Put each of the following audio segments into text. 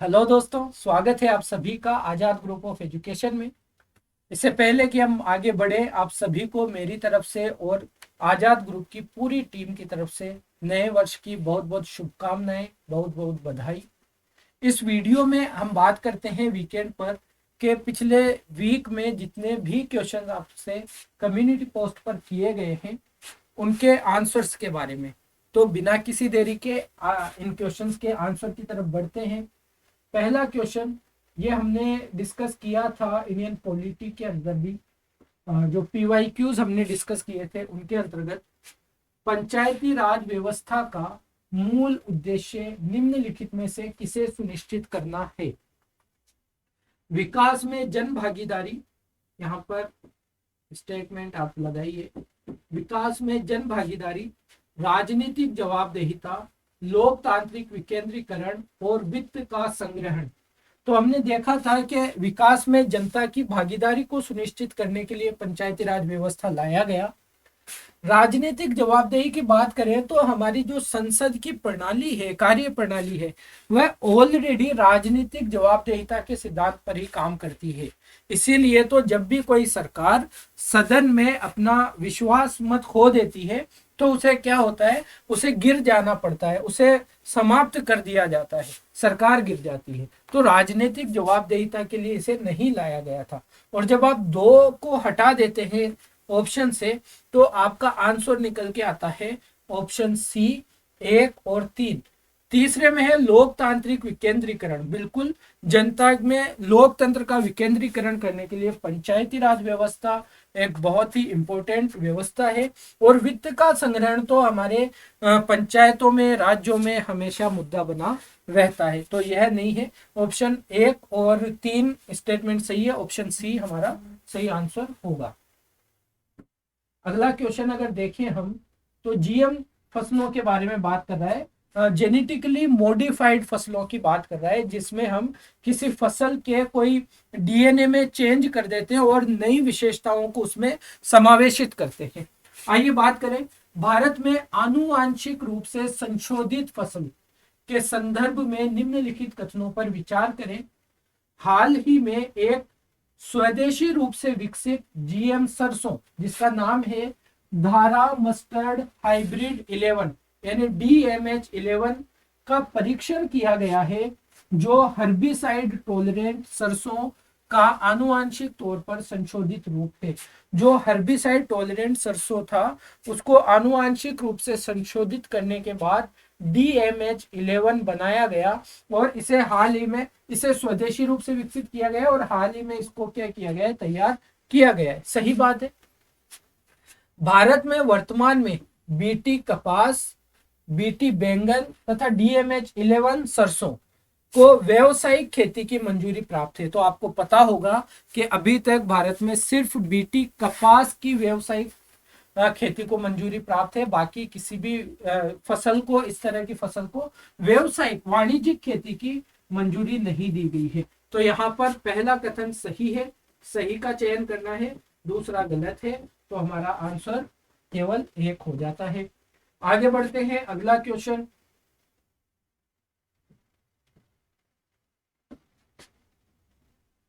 Hello दोस्तों, स्वागत है आप सभी का आजाद ग्रुप ऑफ एजुकेशन में। इससे पहले कि हम आगे बढ़े, आप सभी को मेरी तरफ से और आजाद ग्रुप की पूरी टीम की तरफ से नए वर्ष की बहुत बहुत शुभकामनाएं, बहुत बहुत बधाई। इस वीडियो में हम बात करते हैं वीकेंड पर के पिछले वीक में जितने भी क्वेश्चन आपसे कम्युनिटी पोस्ट पर किए गए हैं उनके आंसर्स के बारे में। तो बिना किसी देरी के इन क्वेश्चंस के आंसर की तरफ बढ़ते हैं। पहला क्वेश्चन ये हमने डिस्कस किया था इंडियन पॉलिटी के अंदर भी, जो पीवाईक्यूज हमने डिस्कस किए थे उनके अंतर्गत पंचायती राज व्यवस्था का मूल उद्देश्य निम्नलिखित में से किसे सुनिश्चित करना है। विकास में जन भागीदारी, यहाँ पर स्टेटमेंट आप लगाइए। विकास में जन भागीदारी, राजनीतिक जवाबदेहिता, लोकतांत्रिक विकेंद्रीकरण और वित्त का संग्रहण। तो हमने देखा था कि विकास में जनता की भागीदारी को सुनिश्चित करने के लिए पंचायती राज व्यवस्था लाया गया। राजनीतिक जवाबदेही की बात करें तो हमारी जो संसद की प्रणाली है, कार्य प्रणाली है, वह ऑलरेडी राजनीतिक जवाबदेहिता के सिद्धांत पर ही काम करती है। इसीलिए तो जब भी कोई सरकार सदन में अपना विश्वास मत खो देती है तो उसे क्या होता है, उसे गिर जाना पड़ता है, उसे समाप्त कर दिया जाता है, सरकार गिर जाती है। तो राजनीतिक जवाबदेहिता के लिए इसे नहीं लाया गया था। और जब आप दो को हटा देते हैं ऑप्शन से तो आपका आंसर निकल के आता है ऑप्शन सी, 1 और 3। तीसरे में है लोकतांत्रिक विकेंद्रीकरण। बिल्कुल, जनता में लोकतंत्र का विकेंद्रीकरण करने के लिए पंचायती राज व्यवस्था एक बहुत ही इंपॉर्टेंट व्यवस्था है। और वित्त का संग्रहण तो हमारे पंचायतों में, राज्यों में हमेशा मुद्दा बना रहता है। तो यह नहीं है, ऑप्शन 1 और 3 स्टेटमेंट सही है, ऑप्शन सी हमारा सही आंसर होगा। अगला क्वेश्चन अगर देखें हम तो जीएम फसलों के बारे में बात कर रहा है, जेनेटिकली मॉडिफाइड फसलों की बात कर रहा है, जिसमें हम किसी फसल के कोई डीएनए में चेंज कर देते हैं और नई विशेषताओं को उसमें समावेशित करते हैं। आइए बात करें, भारत में आनुवांशिक रूप से संशोधित फसल के संदर्भ में निम्नलिखित कथनों पर विचार करें। हाल ही में एक स्वदेशी रूप से विकसित जीएम सरसों जिसका नाम है धारा मस्टर्ड हाइब्रिड 11 यानी DMH11 का परीक्षण किया गया है, जो हर्बिसाइड टॉलरेंट सरसों का आनुवांशिक तौर पर संशोधित रूप है। जो हर्बिसाइड टॉलरेंट सरसों था उसको आनुवांशिक रूप से संशोधित करने के बाद DMH11 बनाया गया और इसे हाल ही में इसे स्वदेशी रूप से विकसित किया गया और हाल ही में इसको क्या किया गया है, तैयार किया गया है। सही बात है। भारत में वर्तमान में बीटी कपास, बीटी बैंगन तथा DMH11 सरसों को व्यावसायिक खेती की मंजूरी प्राप्त है। तो आपको पता होगा कि अभी तक भारत में सिर्फ बीटी कपास की व्यावसायिक खेती को मंजूरी प्राप्त है, बाकी किसी भी फसल को, इस तरह की फसल को व्यावसायिक वाणिज्यिक खेती की मंजूरी नहीं दी गई है। तो यहाँ पर पहला कथन सही है, सही का चयन करना है, दूसरा गलत है, तो हमारा आंसर केवल 1 हो जाता है। आगे बढ़ते हैं, अगला क्वेश्चन।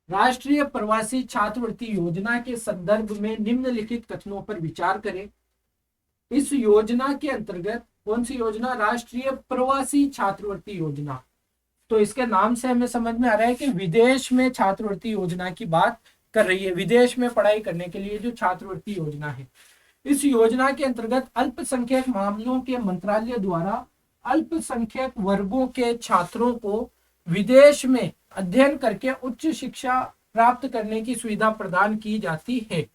राष्ट्रीय प्रवासी छात्रवृत्ति योजना के संदर्भ में निम्नलिखित कथनों पर विचार करें। इस योजना के अंतर्गत कौन सी योजना, राष्ट्रीय प्रवासी छात्रवृत्ति योजना। तो इसके नाम से हमें समझ में आ रहा है कि विदेश में छात्रवृत्ति योजना की बात कर रही है, विदेश में पढ़ाई करने के लिए जो छात्रवृत्ति योजना है। इस योजना के अंतर्गत अल्पसंख्यक मामलों के मंत्रालय द्वारा अल्पसंख्यक वर्गों के छात्रों को विदेश में अध्ययन करके उच्च शिक्षा प्राप्त करने की सुविधा प्रदान की जाती है।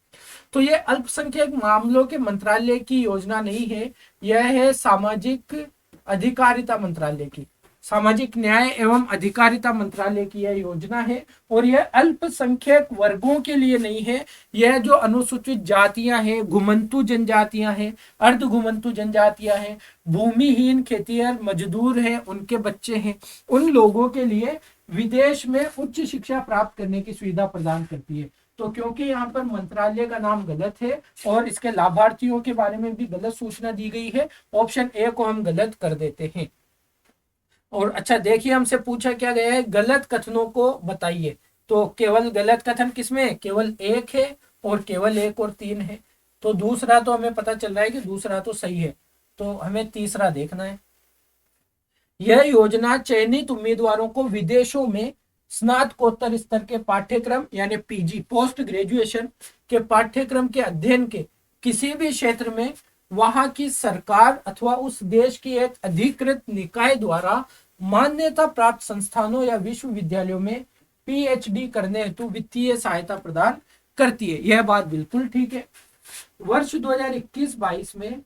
तो ये अल्पसंख्यक मामलों के मंत्रालय की योजना नहीं है, यह है सामाजिक अधिकारिता मंत्रालय की, सामाजिक न्याय एवं अधिकारिता मंत्रालय की यह योजना है। और यह अल्पसंख्यक वर्गों के लिए नहीं है, यह जो अनुसूचित जातियां हैं, घुमंतु जनजातियां हैं, अर्ध घुमंतु जनजातियां हैं, भूमिहीन खेतिहर मजदूर हैं, उनके बच्चे हैं, उन लोगों के लिए विदेश में उच्च शिक्षा प्राप्त करने की सुविधा प्रदान करती है। तो क्योंकि यहाँ पर मंत्रालय का नाम गलत है और इसके लाभार्थियों के बारे में भी गलत सूचना दी गई है, ऑप्शन ए को हम गलत कर देते हैं। और अच्छा देखिए, हमसे पूछा क्या गया है, गलत कथनों को बताइए। तो केवल गलत कथन किसमें, केवल एक है, और केवल एक और तीन है। तो दूसरा तो हमें पता चल रहा है कि दूसरा तो सही है, तो हमें तीसरा देखना है। यह योजना चयनित उम्मीदवारों को विदेशों में स्नातकोत्तर स्तर के पाठ्यक्रम यानी पीजी पोस्ट ग्रेजुएशन के पाठ्यक्रम के अध्ययन के किसी भी क्षेत्र में वहां की सरकार अथवा उस देश की एक अधिकृत निकाय द्वारा मान्यता प्राप्त संस्थानों या विश्वविद्यालयों में पीएचडी करने हेतु वित्तीय सहायता प्रदान करती है। यह बात बिल्कुल ठीक है। वर्ष 2021-22 में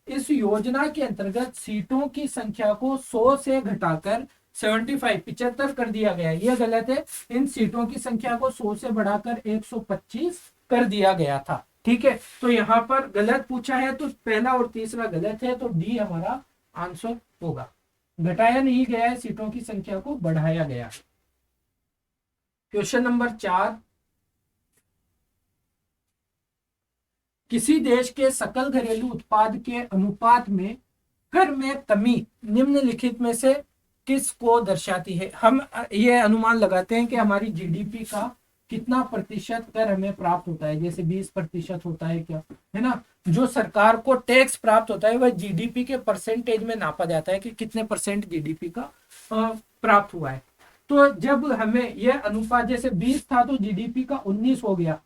इस योजना के अंतर्गत सीटों की संख्या को 100 से घटाकर 75 कर दिया गया है। यह गलत है। इन सीटों की संख्या को 100 से बढ़ाकर 125 कर दिया गया था। ठीक है, तो यहाँ पर गलत पूछा है, तो पहला और तीसरा गलत है, तो डी हमारा आंसर होगा। घटाया नहीं गया है, सीटों की संख्या को बढ़ाया गया। क्वेश्चन नंबर 4, किसी देश के सकल घरेलू उत्पाद के अनुपात में कर में कमी निम्नलिखित में से किस को दर्शाती है। हम ये अनुमान लगाते हैं कि हमारी जीडीपी का कितना प्रतिशत कर हमें प्राप्त होता है, जैसे 20% होता है क्या, है ना। जो सरकार को टैक्स प्राप्त होता है वह जीडीपी के परसेंटेज में नापा जाता है कि कितने परसेंट जीडीपी का प्राप्त हुआ है। तो जब हमें यह अनुपात जैसे 20 था तो जीडीपी का 19 हो गया,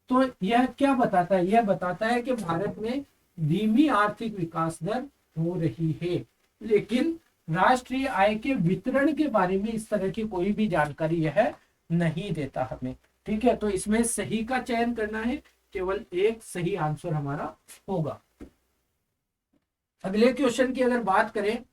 तो यह क्या बताता है, यह बताता है कि भारत में धीमी आर्थिक विकास दर हो रही है। लेकिन राष्ट्रीय आय के वितरण के बारे में इस तरह की कोई भी जानकारी यह नहीं देता हमें। ठीक है, तो इसमें सही का चयन करना है, केवल एक सही आंसर हमारा होगा। अगले क्वेश्चन की अगर बात करें,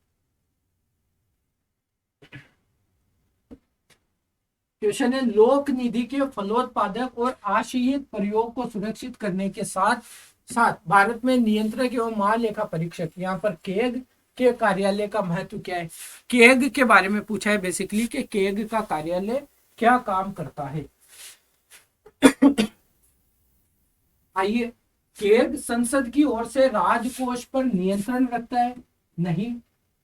क्वेश्चन है लोक निधि के फलोत्पादक और आशयित प्रयोग को सुरक्षित करने के साथ साथ भारत में नियंत्रक एवं महालेखा परीक्षक, यहाँ पर केग के कार्यालय का महत्व क्या है। केग के बारे में पूछा है बेसिकली कि केग का कार्यालय क्या काम करता है। आइए, केग संसद की ओर से राजकोष पर नियंत्रण रखता है, नहीं,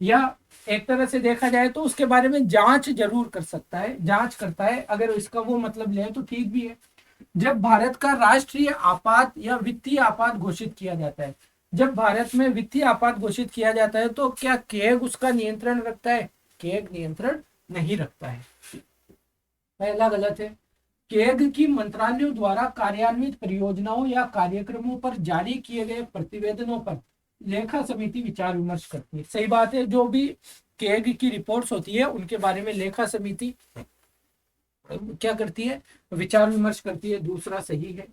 या एक तरह से देखा जाए तो उसके बारे में जांच जरूर कर सकता है, जांच करता है, अगर इसका वो मतलब ले तो ठीक भी है। जब भारत का राष्ट्रीय आपात या वित्तीय आपात घोषित किया जाता है, जब भारत में वित्तीय आपात घोषित किया जाता है तो क्या केग उसका नियंत्रण रखता है, केग नियंत्रण नहीं रखता है। पहला गलत है। केग की मंत्रालयों द्वारा कार्यान्वित परियोजनाओं या कार्यक्रमों पर जारी किए गए प्रतिवेदनों पर लेखा समिति विचार विमर्श करती है। सही बात है, जो भी केग की रिपोर्ट्स होती है उनके बारे में लेखा समिति क्या करती है, विचार विमर्श करती है। दूसरा सही है।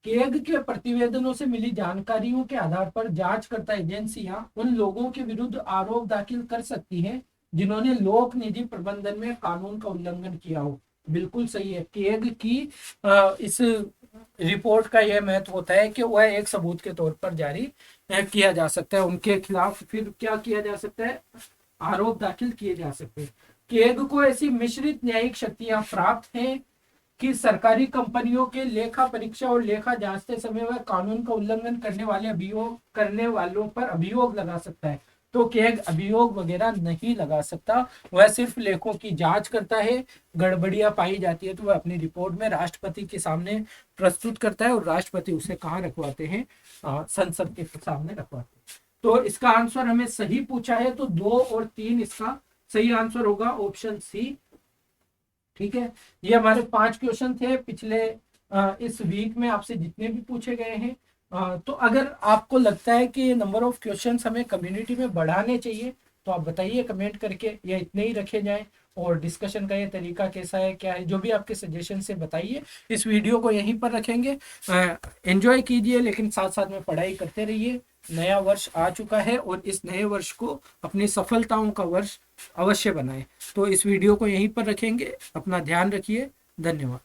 केग के प्रतिवेदनों से मिली जानकारियों के आधार पर जांचकर्ता एजेंसियां उन लोगों के विरुद्ध आरोप दाखिल कर सकती हैं जिन्होंने लोक निधि प्रबंधन में कानून का उल्लंघन किया हो। बिल्कुल सही है। केग की इस रिपोर्ट का यह महत्व होता है कि वह एक सबूत के तौर पर जारी किया जा सकता है, उनके खिलाफ फिर क्या किया जा सकता है, आरोप दाखिल किए जा सकते हैं। केग को ऐसी मिश्रित न्यायिक शक्तियां प्राप्त हैं कि सरकारी कंपनियों के लेखा परीक्षा और लेखा जांचते समय वह कानून का उल्लंघन करने वालों पर अभियोग लगा सकता है। तो केग अभियोग वगैरह नहीं लगा सकता, वह सिर्फ लेखों की जांच करता है। गड़बड़ियां पाई जाती है तो वह अपनी रिपोर्ट में राष्ट्रपति के सामने प्रस्तुत करता है और राष्ट्रपति उसे कहाँ रखवाते हैं, संसद के सामने रखवाते हैं। तो इसका आंसर हमें सही पूछा है तो 2 और 3 इसका सही आंसर होगा, ऑप्शन सी। ठीक है, ये हमारे 5 क्वेश्चन थे पिछले इस वीक में आपसे जितने भी पूछे गए हैं। तो अगर आपको लगता है कि नंबर ऑफ क्वेश्चंस हमें कम्युनिटी में बढ़ाने चाहिए तो आप बताइए कमेंट करके, या इतने ही रखे जाएं। और डिस्कशन का ये तरीका कैसा है, क्या है, जो भी आपके सजेशन से बताइए। इस वीडियो को यहीं पर रखेंगे। एंजॉय कीजिए लेकिन साथ साथ में पढ़ाई करते रहिए। नया वर्ष आ चुका है और इस नए वर्ष को अपनी सफलताओं का वर्ष अवश्य बनाएं। तो इस वीडियो को यहीं पर रखेंगे। अपना ध्यान रखिए। धन्यवाद।